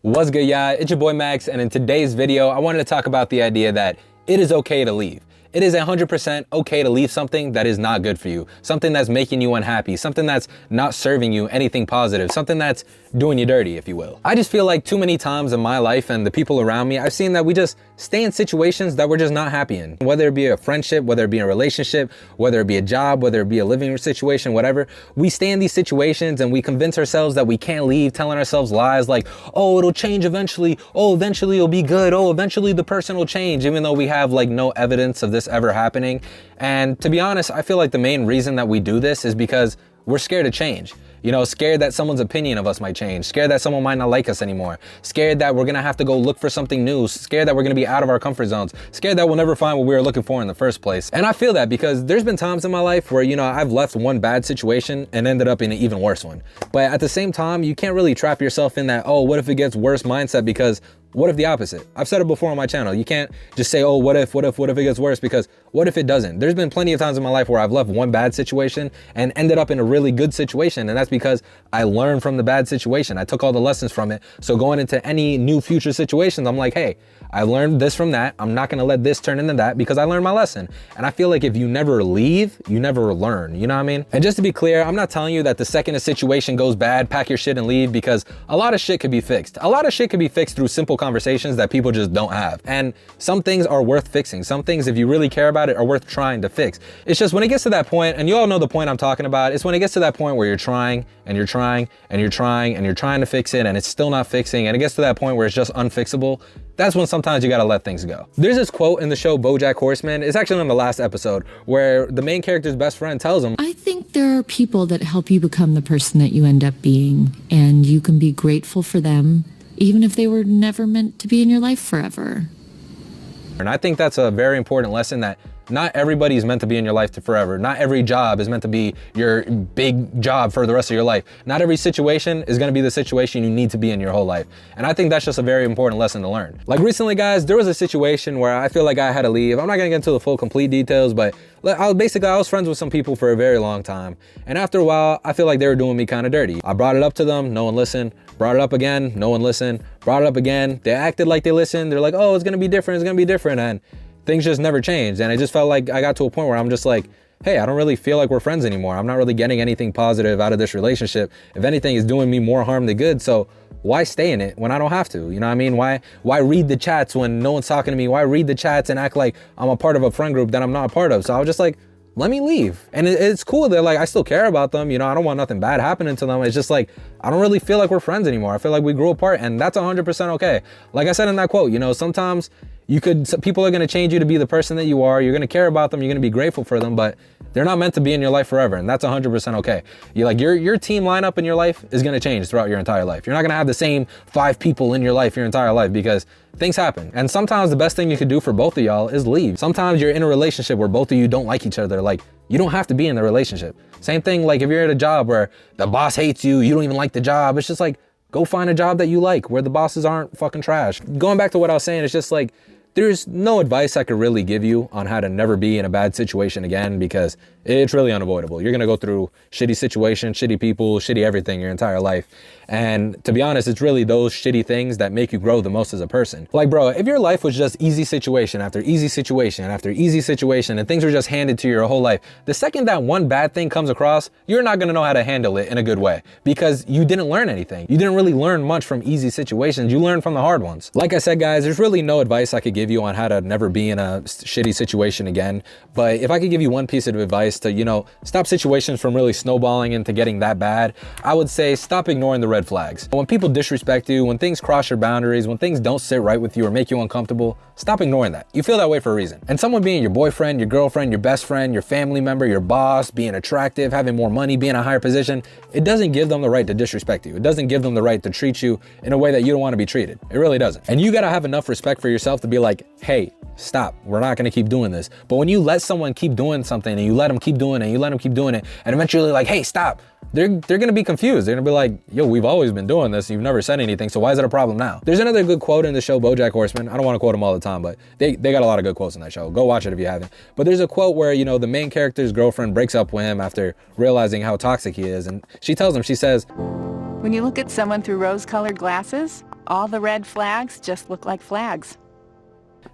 What's good, y'all? It's your boy Max, and in today's video, I wanted to talk about the idea that it is okay to leave. It is 100% okay to leave something that is not good for you, something that's making you unhappy, something that's not serving you anything positive, something that's doing you dirty, if you will. I just feel like too many times in my life and the people around me, I've seen that we just stay in situations that we're just not happy in. Whether it be a friendship, whether it be a relationship, whether it be a job, whether it be a living situation, whatever, we stay in these situations and we convince ourselves that we can't leave, telling ourselves lies like, oh, it'll change eventually. Oh, eventually it'll be good. Oh, eventually the person will change, even though we have like no evidence of this ever happening. And to be honest, I feel like the main reason that we do this is because we're scared to change. You know, scared that someone's opinion of us might change, scared that someone might not like us anymore, scared that we're gonna have to go look for something new, scared that we're gonna be out of our comfort zones, scared that we'll never find what we were looking for in the first place. And I feel that because there's been times in my life where, you know, I've left one bad situation and ended up in an even worse one. But at the same time, you can't really trap yourself in that, oh, what if it gets worse mindset, because what if the opposite? I've said it before on my channel. You can't just say, oh, what if it gets worse? Because what if it doesn't? There's been plenty of times in my life where I've left one bad situation and ended up in a really good situation. And that's because I learned from the bad situation. I took all the lessons from it. So going into any new future situations, I'm like, hey, I learned this from that. I'm not gonna let this turn into that because I learned my lesson. And I feel like if you never leave, you never learn, you know what I mean? And just to be clear, I'm not telling you that the second a situation goes bad, pack your shit and leave, because a lot of shit could be fixed. A lot of shit could be fixed through simple conversations that people just don't have. And some things are worth fixing. Some things, if you really care about it, are worth trying to fix. It's just when it gets to that point, and you all know the point I'm talking about, it's when it gets to that point where you're trying and you're trying and you're trying and you're trying to fix it and it's still not fixing, and it gets to that point where it's just unfixable. That's when sometimes you gotta let things go. There's this quote in the show BoJack Horseman, it's actually on the last episode, where the main character's best friend tells him, I think there are people that help you become the person that you end up being, and you can be grateful for them, even if they were never meant to be in your life forever. and I think that's a very important lesson, that not everybody is meant to be in your life forever. Not every job is meant to be your big job for the rest of your life. Not every situation is gonna be the situation you need to be in your whole life. And I think that's just a very important lesson to learn. Like recently, guys, there was a situation where I feel like I had to leave. I'm not gonna get into the full complete details, but I was friends with some people for a very long time. And after a while, I feel like they were doing me kind of dirty. I brought it up to them, no one listened. Brought it up again, no one listened. Brought it up again, they acted like they listened. They're like, oh, it's gonna be different, it's gonna be different. And things just never changed. And I just felt like I got to a point where I'm just like, hey, I don't really feel like we're friends anymore. I'm not really getting anything positive out of this relationship. If anything, it's doing me more harm than good. So why stay in it when I don't have to? You know what I mean? Why read the chats when no one's talking to me? Why read the chats and act like I'm a part of a friend group that I'm not a part of? So I was just like, let me leave. And it's cool that like I still care about them, you know, I don't want nothing bad happening to them. It's just like I don't really feel like we're friends anymore. I feel like we grew apart, and that's 100% okay. Like I said in that quote, you know, sometimes people are going to change you to be the person that you are. You're going to care about them, you're going to be grateful for them, but they're not meant to be in your life forever, and that's 100% okay. Your team lineup in your life is going to change throughout your entire life. You're not going to have the same 5 people in your life your entire life, because things happen. And sometimes the best thing you could do for both of y'all is leave. Sometimes you're in a relationship where both of you don't like each other. Like, you don't have to be in the relationship. Same thing, like if you're at a job where the boss hates you, you don't even like the job. It's just like, go find a job that you like, where the bosses aren't fucking trash. Going back to what I was saying, it's just like, there's no advice I could really give you on how to never be in a bad situation again, because it's really unavoidable. You're gonna go through shitty situations, shitty people, shitty everything your entire life. And to be honest, it's really those shitty things that make you grow the most as a person. Like, bro, if your life was just easy situation after easy situation after easy situation, and things were just handed to you your whole life, the second that one bad thing comes across, you're not gonna know how to handle it in a good way, because you didn't learn anything. You didn't really learn much from easy situations. You learned from the hard ones. Like I said, guys, there's really no advice I could give you on how to never be in a shitty situation again. But if I could give you one piece of advice to, you know, stop situations from really snowballing into getting that bad, I would say stop ignoring the red flags. When people disrespect you, when things cross your boundaries, when things don't sit right with you or make you uncomfortable, stop ignoring that. You feel that way for a reason. And someone being your boyfriend, your girlfriend, your best friend, your family member, your boss, being attractive, having more money, being in a higher position, it doesn't give them the right to disrespect you. It doesn't give them the right to treat you in a way that you don't want to be treated. It really doesn't. And you gotta have enough respect for yourself to be like, hey, stop, we're not gonna keep doing this. But when you let someone keep doing something and you let them keep doing it, and you let them keep doing it, and eventually like, hey, stop, they're gonna be confused. They're gonna be like, yo, we've always been doing this, you've never said anything, so why is it a problem now? There's another good quote in the show BoJack Horseman. I don't want to quote them all the time, but they got a lot of good quotes in that show. Go watch it if you haven't. But there's a quote where, you know, the main character's girlfriend breaks up with him after realizing how toxic he is, and she tells him, she says, When you look at someone through rose-colored glasses, all the red flags just look like flags.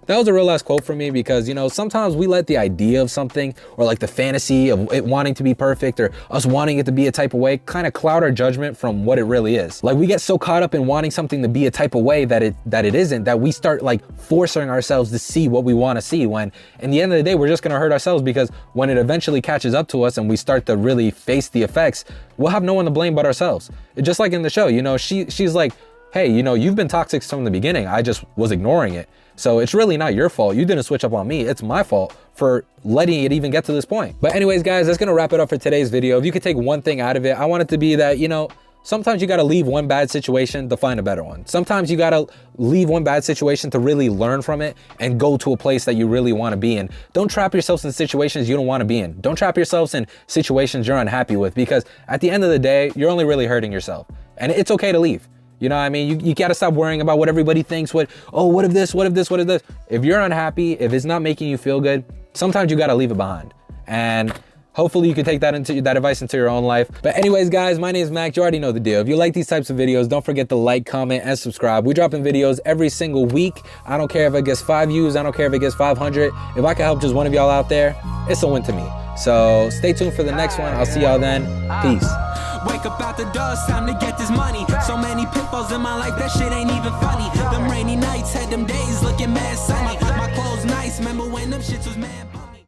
That was a real last quote from me because, you know, sometimes we let the idea of something or like the fantasy of it wanting to be perfect or us wanting it to be a type of way kind of cloud our judgment from what it really is. Like we get so caught up in wanting something to be a type of way that it isn't, that we start like forcing ourselves to see what we want to see, when in the end of the day, we're just going to hurt ourselves, because when it eventually catches up to us and we start to really face the effects, we'll have no one to blame but ourselves. Just like in the show, you know, she's like, hey, you know, you've been toxic from the beginning. I just was ignoring it. So it's really not your fault. You didn't switch up on me. It's my fault for letting it even get to this point. But anyways, guys, that's gonna wrap it up for today's video. If you could take one thing out of it, I want it to be that, you know, sometimes you gotta leave one bad situation to find a better one. Sometimes you gotta leave one bad situation to really learn from it and go to a place that you really wanna be in. Don't trap yourselves in situations you don't wanna be in. Don't trap yourselves in situations you're unhappy with, because at the end of the day, you're only really hurting yourself. And it's okay to leave. You know what I mean? You gotta stop worrying about what everybody thinks, what if this, what if this, what if this? If you're unhappy, if it's not making you feel good, sometimes you gotta leave it behind. And hopefully you can take that advice into your own life. But anyways, guys, my name is Mac. You already know the deal. If you like these types of videos, don't forget to like, comment, and subscribe. We're dropping videos every single week. I don't care if it gets 5 views. I don't care if it gets 500. If I can help just one of y'all out there, it's a win to me. So stay tuned for the next one. I'll see y'all then. Peace. Wake up out the door, it's time to get this money. So many pitfalls in my life, that shit ain't even funny. Them rainy nights had them days looking mad sunny. My clothes nice, remember when them shits was mad.